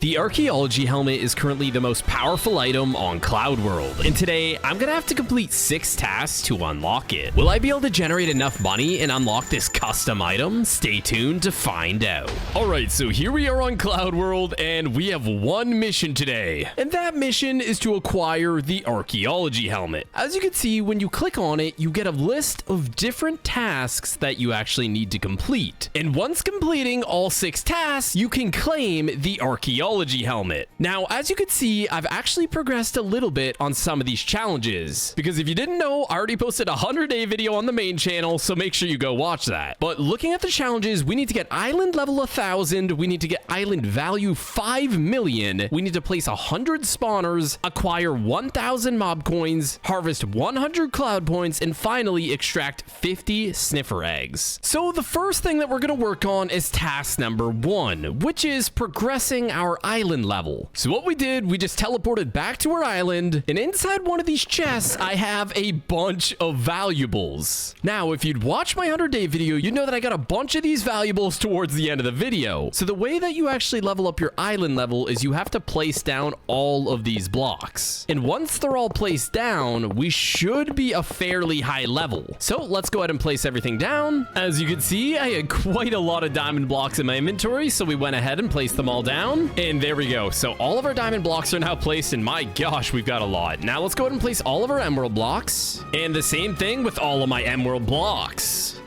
The Archaeology Helmet is currently the most powerful item on Cloud World, and today I'm gonna have to complete 6 tasks to unlock it. Will I be able to generate enough money and unlock this custom item? Stay tuned to find out. Alright, so here we are on Cloud World, and we have one mission today, and that mission is to acquire the Archaeology Helmet. As you can see, when you click on it, you get a list of different tasks that you actually need to complete, and once completing all 6 tasks, you can claim the Archaeology Helmet. Now, as you can see, I've actually progressed a little bit on some of these challenges, because if you didn't know, I already posted a 100-day video on the main channel, so make sure you go watch that. But looking at the challenges, we need to get island level 1000, we need to get island value 5 million, we need to place 100 spawners, acquire 1000 mob coins, harvest 100 cloud points, and finally extract 50 sniffer eggs. So the first thing that we're going to work on is task number 1, which is progressing our island level. So what we did, we just teleported back to our island, and inside one of these chests, I have a bunch of valuables. Now, if you'd watched my 100-day video, you'd know that I got a bunch of these valuables towards the end of the video. So the way that you actually level up your island level is you have to place down all of these blocks. And once they're all placed down, we should be a fairly high level. So let's go ahead and place everything down. As you can see, I had quite a lot of diamond blocks in my inventory, so we went ahead and placed them all down. And there we go. So all of our diamond blocks are now placed, and my gosh, we've got a lot. Now let's go ahead and place all of our emerald blocks, and the same thing with all of my emerald blocks.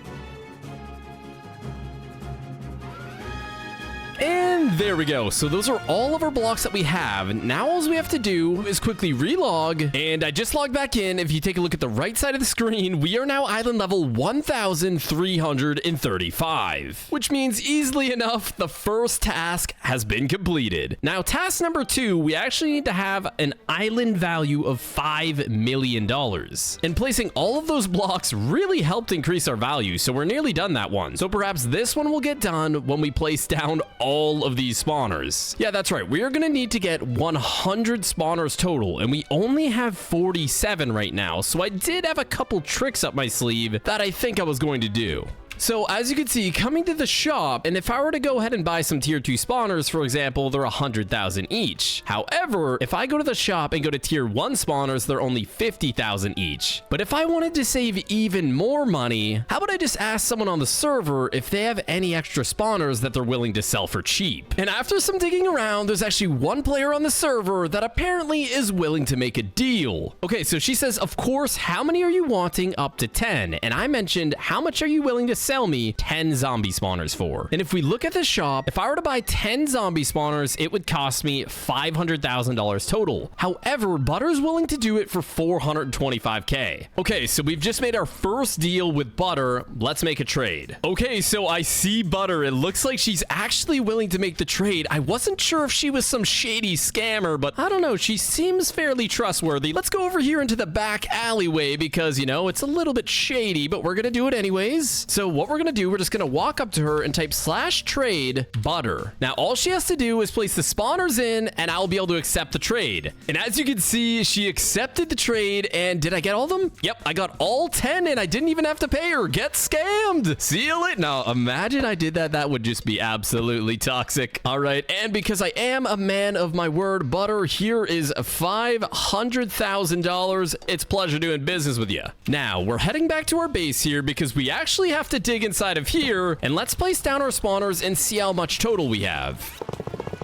And there we go. So those are all of our blocks that we have. Now all we have to do is quickly relog, and I just logged back in. If you take a look at the right side of the screen, we are now island level 1335, which means easily enough, the first task has been completed. Now task number 2, we actually need to have an island value of $5 million, and placing all of those blocks really helped increase our value, so we're nearly done that one. So perhaps this one will get done when we place down all of these spawners. Yeah, that's right. We are going to need to get 100 spawners total, and we only have 47 right now. So I did have a couple tricks up my sleeve that I think I was going to do. So as you can see, coming to the shop, and if I were to go ahead and buy some tier 2 spawners, for example, they're 100,000 each. However, if I go to the shop and go to tier 1 spawners, they're only 50,000 each. But if I wanted to save even more money, how about I just ask someone on the server if they have any extra spawners that they're willing to sell for cheap? And after some digging around, there's actually one player on the server that apparently is willing to make a deal. Okay, so she says, of course, how many are you wanting? Up to 10. And I mentioned, how much are you willing to sell me 10 zombie spawners for? And if we look at the shop, if I were to buy 10 zombie spawners, it would cost me $500,000 total. However, Butter's willing to do it for 425k. Okay, so we've just made our first deal with Butter. Let's make a trade. Okay, so I see Butter. It looks like she's actually willing to make the trade. I wasn't sure if she was some shady scammer, but I don't know. She seems fairly trustworthy. Let's go over here into the back alleyway because, you know, it's a little bit shady, but we're gonna do it anyways. So what we're gonna do, we're just gonna walk up to her and type /trade Butter. Now all she has to do is place the spawners in, and I'll be able to accept the trade. And as you can see, she accepted the trade. And did I get all of them? Yep, I got all 10, and I didn't even have to pay her. Get scammed. See you later. Now imagine I did that. That would just be absolutely toxic. All right, and because I am a man of my word, Butter, here is $500,000. It's a pleasure doing business with you. Now we're heading back to our base here because we actually have to dig inside of here, and let's place down our spawners and see how much total we have.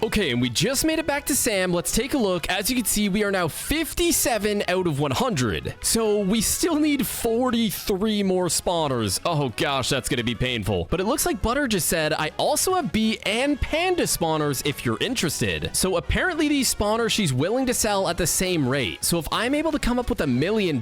Okay, and we just made it back to Sam. Let's take a look. As you can see, we are now 57 out of 100. So we still need 43 more spawners. Oh gosh, that's gonna be painful. But it looks like Butter just said, I also have bee and panda spawners if you're interested. So apparently these spawners she's willing to sell at the same rate. So if I'm able to come up with $1 million,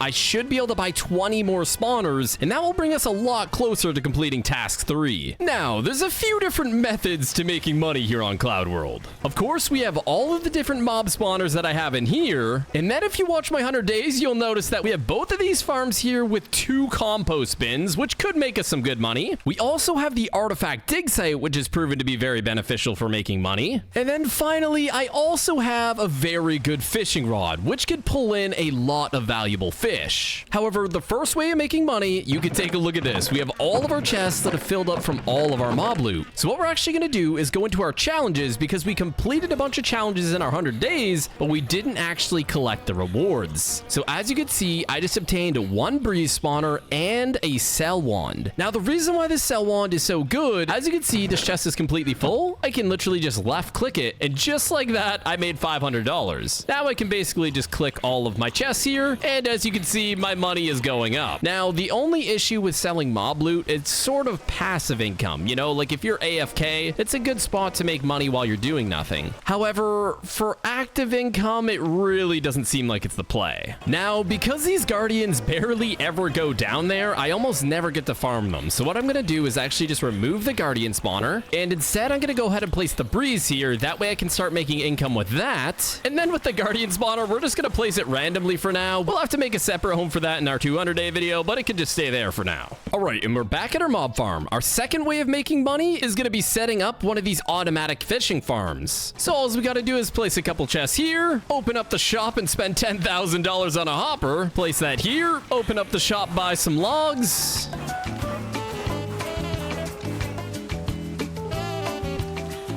I should be able to buy 20 more spawners, and that will bring us a lot closer to completing task 3. Now, there's a few different methods to making money here on Cloud World. Of course, we have all of the different mob spawners that I have in here, and then if you watch my 100 days, you'll notice that we have both of these farms here with 2 compost bins, which could make us some good money. We also have the artifact dig site, which has proven to be very beneficial for making money. And then finally, I also have a very good fishing rod, which could pull in a lot of valuable fish. However, the first way of making money, you can take a look at this. We have all of our chests that have filled up from all of our mob loot. So what we're actually going to do is go into our challenge challenges because we completed a bunch of challenges in our 100 days, but we didn't actually collect the rewards. So as you can see, I just obtained 1 breeze spawner and a cell wand. Now, the reason why this cell wand is so good, as you can see, this chest is completely full. I can literally just left click it, and just like that, I made $500. Now I can basically just click all of my chests here, and as you can see, my money is going up. Now, the only issue with selling mob loot, it's sort of passive income. You know, like if you're AFK, it's a good spot to make money while you're doing nothing. However, for active income, it really doesn't seem like it's the play. Now, because these guardians barely ever go down there, I almost never get to farm them. So what I'm gonna do is actually just remove the guardian spawner, and instead I'm gonna go ahead and place the breeze here. That way I can start making income with that. And then with the guardian spawner, we're just gonna place it randomly for now. We'll have to make a separate home for that in our 200-day video, but it can just stay there for now. All right, and we're back at our mob farm. Our second way of making money is gonna be setting up one of these automatic fishing farms. So all we gotta do is place a couple chests here, open up the shop and spend $10,000 on a hopper, place that here, open up the shop, buy some logs.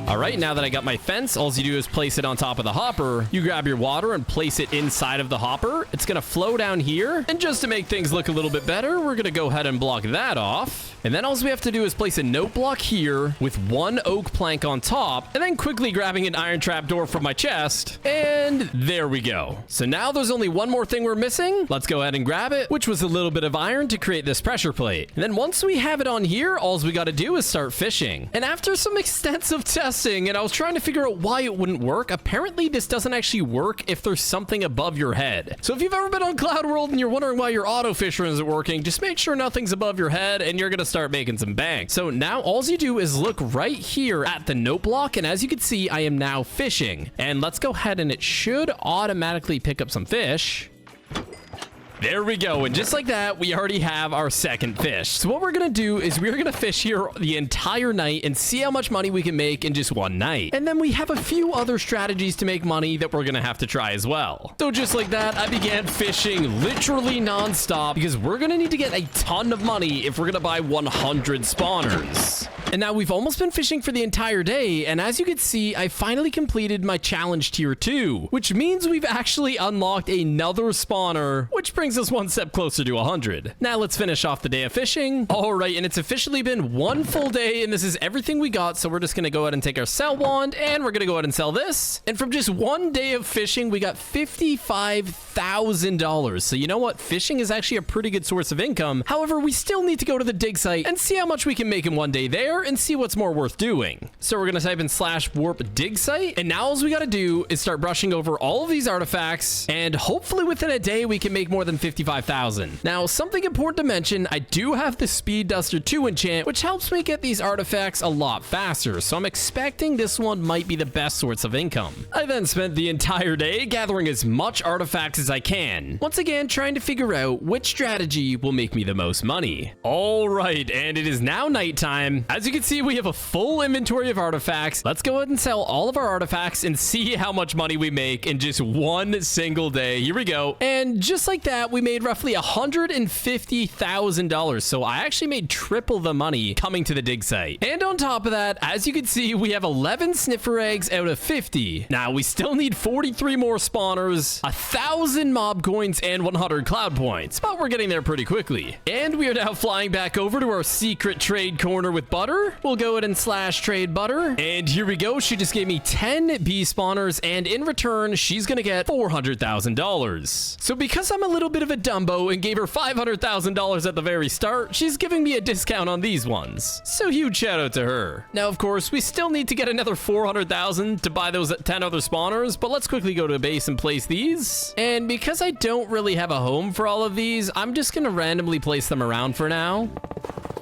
All right, now that I got my fence, all you do is place it on top of the hopper. You grab your water and place it inside of the hopper. It's gonna flow down here. And just to make things look a little bit better, we're gonna go ahead and block that off. And then all we have to do is place a note block here with 1 oak plank on top, and then quickly grabbing an iron trapdoor from my chest. And there we go. So now there's only one more thing we're missing. Let's go ahead and grab it, which was a little bit of iron to create this pressure plate. And then once we have it on here, all we got to do is start fishing. And after some extensive testing, and I was trying to figure out why it wouldn't work, apparently this doesn't actually work if there's something above your head. So if you've ever been on Cloud World and you're wondering why your auto fisher isn't working, just make sure nothing's above your head and you're gonna start making some bank. So now all you do is look right here at the note block, and as you can see, I am now fishing. And let's go ahead, and it should automatically pick up some fish. There we go, and just like that, we already have our second fish. So what we're gonna do is we're gonna fish here the entire night and see how much money we can make in just one night. And then we have a few other strategies to make money that we're gonna have to try as well. So just like that, I began fishing literally non-stop because we're gonna need to get a ton of money if we're gonna buy 100 spawners. And now we've almost been fishing for the entire day, and as you can see, I finally completed my challenge tier 2, which means we've actually unlocked another spawner, which brings us one step closer to 100. Now let's finish off the day of fishing. All right, and it's officially been one full day, and this is everything we got, so we're just gonna go ahead and take our sell wand, and we're gonna go ahead and sell this. And from just one day of fishing, we got $55,000. So you know what? Fishing is actually a pretty good source of income. However, we still need to go to the dig site and see how much we can make in one day there and see what's more worth doing. So we're gonna type in /warp dig site, and now all we gotta do is start brushing over all of these artifacts, and hopefully within a day we can make more than 55,000. Now, something important to mention, I do have the Speed Duster 2 enchant, which helps me get these artifacts a lot faster, so I'm expecting this one might be the best source of income. I then spent the entire day gathering as much artifacts as I can, once again trying to figure out which strategy will make me the most money. All right, and it is now nighttime. As you can see, we have a full inventory of artifacts. Let's go ahead and sell all of our artifacts and see how much money we make in just one single day. Here we go. And just like that, we made roughly $150,000. So I actually made triple the money coming to the dig site. And on top of that, as you can see, we have 11 sniffer eggs out of 50. Now, we still need 43 more spawners, 1,000 mob coins, and 100 cloud points. But we're getting there pretty quickly. And we are now flying back over to our secret trade corner with Butter. We'll go ahead and /trade Butter. And here we go. She just gave me 10 bee spawners, and in return, she's gonna get $400,000. So because I'm a little bit of a Dumbo and gave her $500,000 at the very start, she's giving me a discount on these ones. So huge shout out to her. Now, of course, we still need to get another 400,000 to buy those 10 other spawners, but let's quickly go to a base and place these. And because I don't really have a home for all of these, I'm just gonna randomly place them around for now.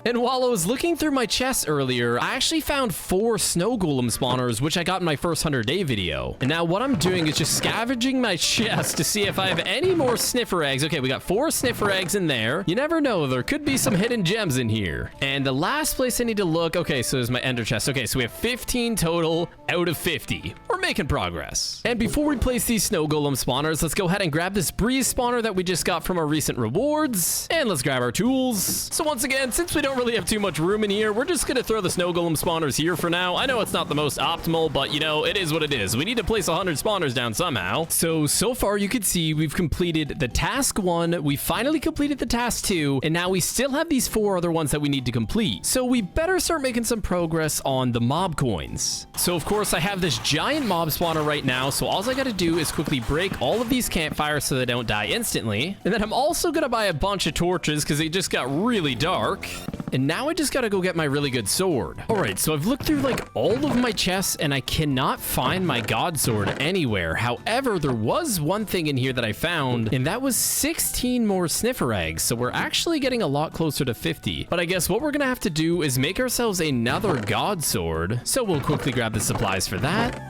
And while I was looking through my chests earlier, I actually found 4 snow golem spawners, which I got in my first 100-day video. And now what I'm doing is just scavenging my chest to see if I have any more sniffer eggs. Okay, we got 4 sniffer eggs in there. You never know, there could be some hidden gems in here. And the last place I need to look, okay, so there's my ender chest. Okay, so we have 15 total out of 50. We're making progress. And before we place these snow golem spawners, let's go ahead and grab this breeze spawner that we just got from our recent rewards. And let's grab our tools. So once again, since we don't really have too much room in here, we're just gonna throw the snow golem spawners here for now. I know it's not the most optimal, but you know, it is what it is. We need to place 100 spawners down somehow. So far you could see we've completed the task 1, we finally completed the task 2, and now we still have these 4 other ones that we need to complete. So we better start making some progress on the mob coins. So of course I have this giant mob spawner right now, so all I gotta do is quickly break all of these campfires so they don't die instantly. And then I'm also gonna buy a bunch of torches because they just got really dark. And now I just gotta go get my really good sword. All right, so I've looked through like all of my chests and I cannot find my god sword anywhere. However, there was one thing in here that I found, and that was 16 more sniffer eggs. So we're actually getting a lot closer to 50. But I guess what we're gonna have to do is make ourselves another god sword. So we'll quickly grab the supplies for that.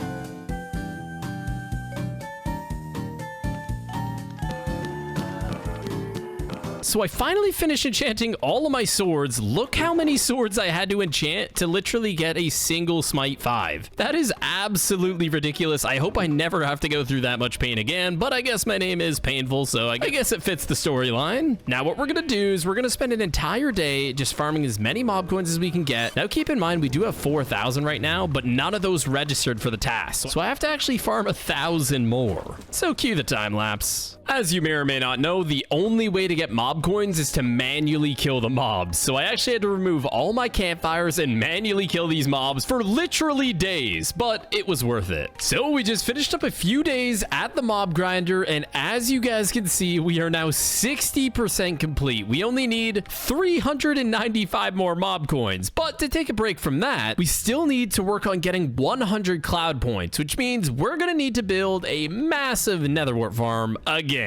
So I finally finished enchanting all of my swords. Look how many swords I had to enchant to literally get a single smite 5. That is absolutely ridiculous. I hope I never have to go through that much pain again, but I guess my name is painful, so I guess it fits the storyline. Now what we're gonna do is we're gonna spend an entire day just farming as many mob coins as we can get. Now keep in mind we do have 4,000 right now, but none of those registered for the task. So I have to actually farm 1,000 more. So cue the time lapse. As you may or may not know, the only way to get mob coins is to manually kill the mobs. So I actually had to remove all my campfires and manually kill these mobs for literally days, but it was worth it. So we just finished up a few days at the mob grinder, and as you guys can see, we are now 60% complete. We only need 395 more mob coins, but to take a break from that, we still need to work on getting 100 cloud points, which means we're gonna need to build a massive netherwart farm again.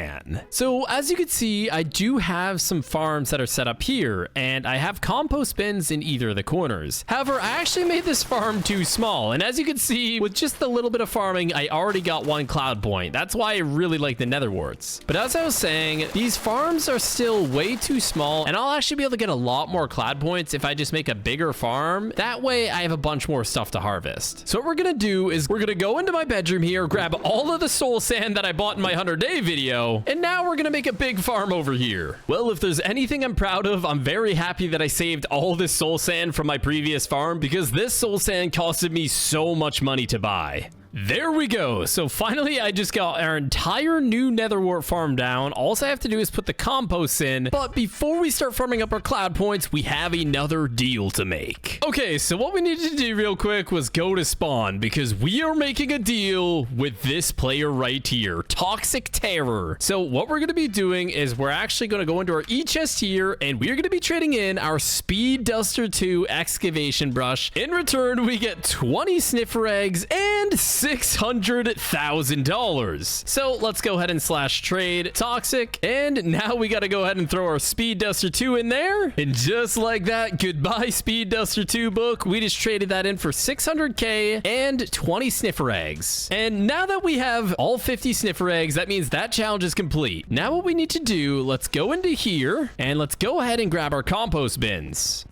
So as you can see, I do have some farms that are set up here, and I have compost bins in either of the corners. However, I actually made this farm too small, and as you can see, with just a little bit of farming, I already got 1 cloud point. That's why I really like the netherwarts. But as I was saying, these farms are still way too small, and I'll actually be able to get a lot more cloud points if I just make a bigger farm. That way, I have a bunch more stuff to harvest. So what we're gonna do is we're gonna go into my bedroom here, grab all of the soul sand that I bought in my 100-day video, and now we're gonna make a big farm over here. Well, if there's anything I'm proud of, I'm very happy that I saved all this soul sand from my previous farm, because this soul sand costed me so much money to buy. There we go. So finally, I just got our entire new netherwart farm down. All I have to do is put the compost in. But before we start farming up our cloud points, we have another deal to make. Okay, so what we needed to do real quick was go to spawn, because we are making a deal with this player right here, Toxic Terror. So what we're going to be doing is we're actually going to go into our e-chest here, and we're going to be trading in our Speed Duster 2 excavation brush. In return, we get 20 sniffer eggs and $600,000. So let's go ahead and slash trade Toxic, and now we got to go ahead and throw our Speed Duster 2 in there, and just like that, goodbye Speed Duster 2 book. We just traded that in for 600k and 20 sniffer eggs. And now that we have all 50 sniffer eggs, that means that challenge is complete. Now what we need to do, let's go into here and let's go ahead and grab our compost bins.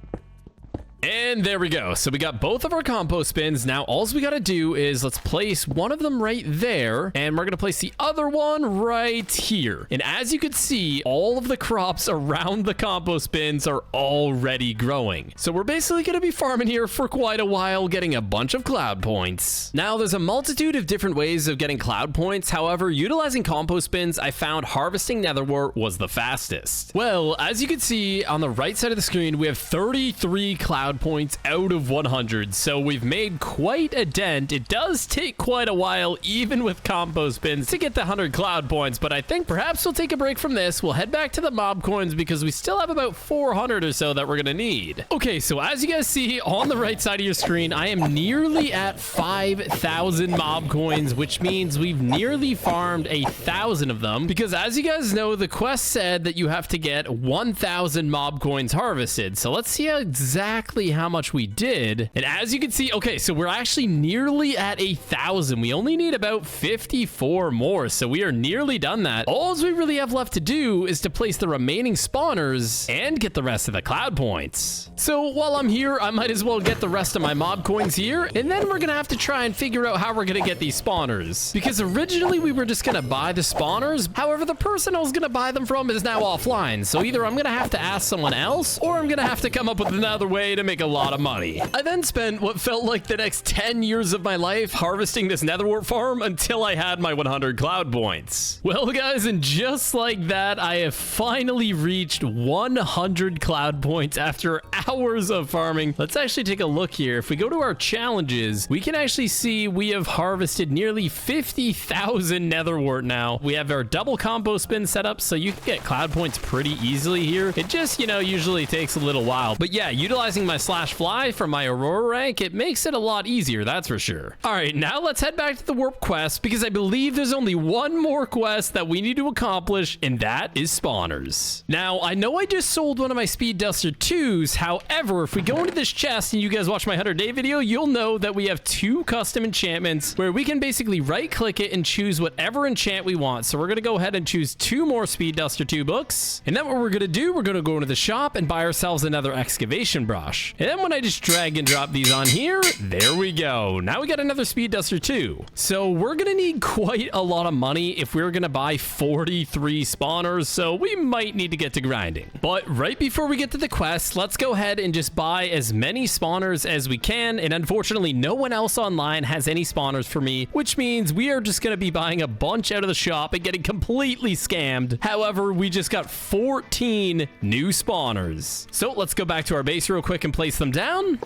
And there we go. So we got both of our compost bins. Now all we got to do is let's place one of them right there, and we're going to place the other one right here. And as you can see, all of the crops around the compost bins are already growing. So we're basically going to be farming here for quite a while, getting a bunch of cloud points. Now there's a multitude of different ways of getting cloud points. However, utilizing compost bins, I found harvesting netherwart was the fastest. Well, as you can see on the right side of the screen, we have 33 cloud points out of 100, so we've made quite a dent. It does take quite a while, even with compost bins, to get the 100 cloud points, but I think perhaps we'll take a break from this. We'll head back to the mob coins because we still have about 400 or so that we're gonna need. Okay, so as you guys see on the right side of your screen, I am nearly at 5,000 mob coins, which means we've nearly farmed 1,000 of them, because as you guys know, the quest said that you have to get 1,000 mob coins harvested. So let's see exactly exactly how much we did. And as you can see, okay, so we're actually nearly at 1,000. We only need about 54 more, so we are nearly done that. All we really have left to do is to place the remaining spawners and get the rest of the cloud points. So while I'm here, I might as well get the rest of my mob coins here, and then we're gonna have to try and figure out how we're gonna get these spawners. Because originally we were just gonna buy the spawners. However, the person I was gonna buy them from is now offline. So either I'm gonna have to ask someone else, or I'm gonna have to come up with another way to make a lot of money. I then spent what felt like the next 10 years of my life harvesting this netherwart farm until I had my 100 cloud points. Well, guys, and just like that, I have finally reached 100 cloud points after hours of farming. Let's actually take a look here. If we go to our challenges, we can actually see we have harvested nearly 50,000 netherwart now. We have our double combo spin set up, so you can get cloud points pretty easily here. It just, you know, usually takes a little while. But yeah, utilizing my slash fly for my Aurora rank, it makes it a lot easier, that's for sure. All right, now let's head back to the warp quest, because I believe there's only one more quest that we need to accomplish, and that is spawners. Now, I know I just sold one of my Speed Duster 2s. However, if we go into this chest and you guys watch my 100-day video, you'll know that we have 2 custom enchantments where we can basically right-click it and choose whatever enchant we want. So we're going to go ahead and choose 2 more Speed Duster 2 books. And then what we're going to do, we're going to go into the shop and buy ourselves another excavation brush. And then when I just drag and drop these on here, there we go. Now we got another Speed Duster 2. So we're going to need quite a lot of money if we're going to buy 43 spawners. So we might need to get to grinding. But right before we get to the quest, let's go ahead and just buy as many spawners as we can. And unfortunately, no one else online has any spawners for me, which means we are just going to be buying a bunch out of the shop and getting completely scammed. However, we just got 14 new spawners. So let's go back to our base real quick and place them down.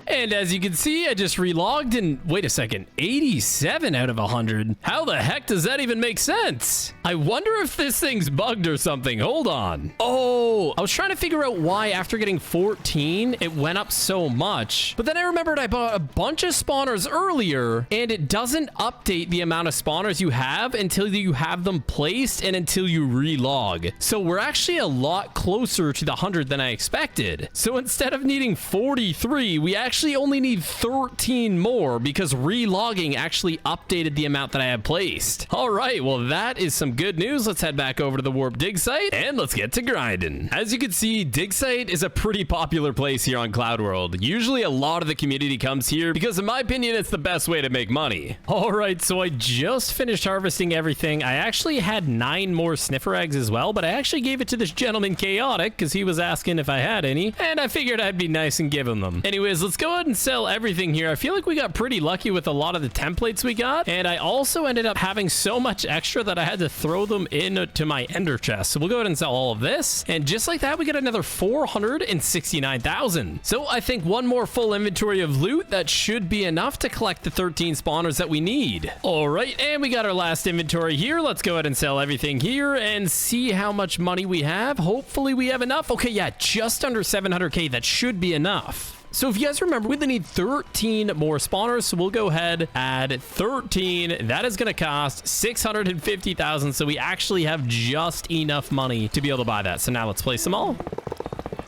And as you can see, I just relogged and wait a second, 87 out of 100. How the heck does that even make sense? I wonder if this thing's bugged or something. Hold on. Oh, I was trying to figure out why after getting 14, it went up so much. But then I remembered I bought a bunch of spawners earlier, and it doesn't update the amount of spawners you have until you have them placed and until you relog. So we're actually a lot closer to the 100 than I expected. So instead of needing 43, we actually only need 13 more because relogging actually updated the amount that I had placed. All right, well, that is some good news. Let's head back over to the warp dig site and let's get to grinding. As you can see, dig site is a pretty popular place here on Cloud World. Usually a lot of the community comes here because in my opinion, it's the best way to make money. All right, so I just finished harvesting everything. I actually had 9 more sniffer eggs as well, but I actually gave it to this gentleman Chaotic because he was asking if I had any, and I figured I'd be nice and give him them. Anyways, let's go ahead and sell everything here. I feel like we got pretty lucky with a lot of the templates we got, and I also ended up having so much extra that I had to throw them into my ender chest. So we'll go ahead and sell all of this, and just like that, we got another 469,000. So I think one more full inventory of loot, that should be enough to collect the 13 spawners that we need. All right, and we got our last inventory here. Let's go ahead and sell everything here and see how much money we have. Hopefully we have enough. Okay, yeah, just under 700k. That should be enough. So if you guys remember, we only need 13 more spawners, so we'll go ahead, add 13. That is going to cost 650,000, so we actually have just enough money to be able to buy that. So now let's place them all.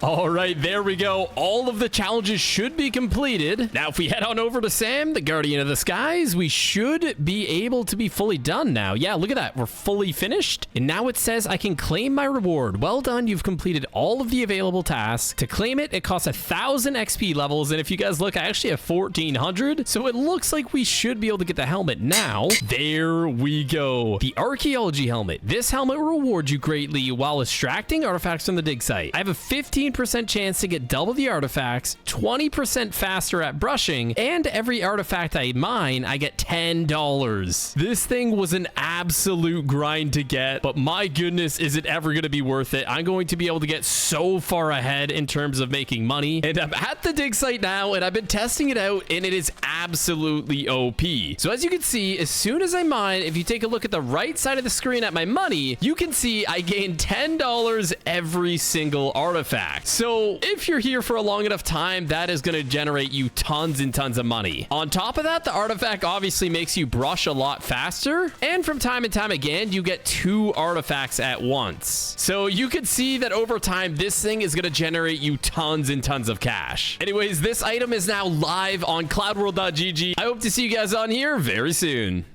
All right, there we go. All of the challenges should be completed. Now, if we head on over to Sam, the Guardian of the Skies, we should be able to be fully done now. Yeah, look at that. We're fully finished. And now it says I can claim my reward. Well done. You've completed all of the available tasks. To claim it, it costs 1,000 XP levels. And if you guys look, I actually have 1,400. So it looks like we should be able to get the helmet now. There we go. The Archaeology Helmet. This helmet will reward you greatly while extracting artifacts from the dig site. I have a 15% chance to get double the artifacts, 20% faster at brushing, and every artifact I mine, I get $10. This thing was an absolute grind to get, but my goodness, is it ever going to be worth it? I'm going to be able to get so far ahead in terms of making money, and I'm at the dig site now, and I've been testing it out, and it is absolutely OP. So as you can see, as soon as I mine, if you take a look at the right side of the screen at my money, you can see I gain $10 every single artifact. artifact. So if you're here for a long enough time, that is going to generate you tons and tons of money. On top of that, the artifact obviously makes you brush a lot faster. And from time and time again, you get 2 artifacts at once. So you could see that over time, this thing is going to generate you tons and tons of cash. Anyways, this item is now live on cloudworld.gg. I hope to see you guys on here very soon.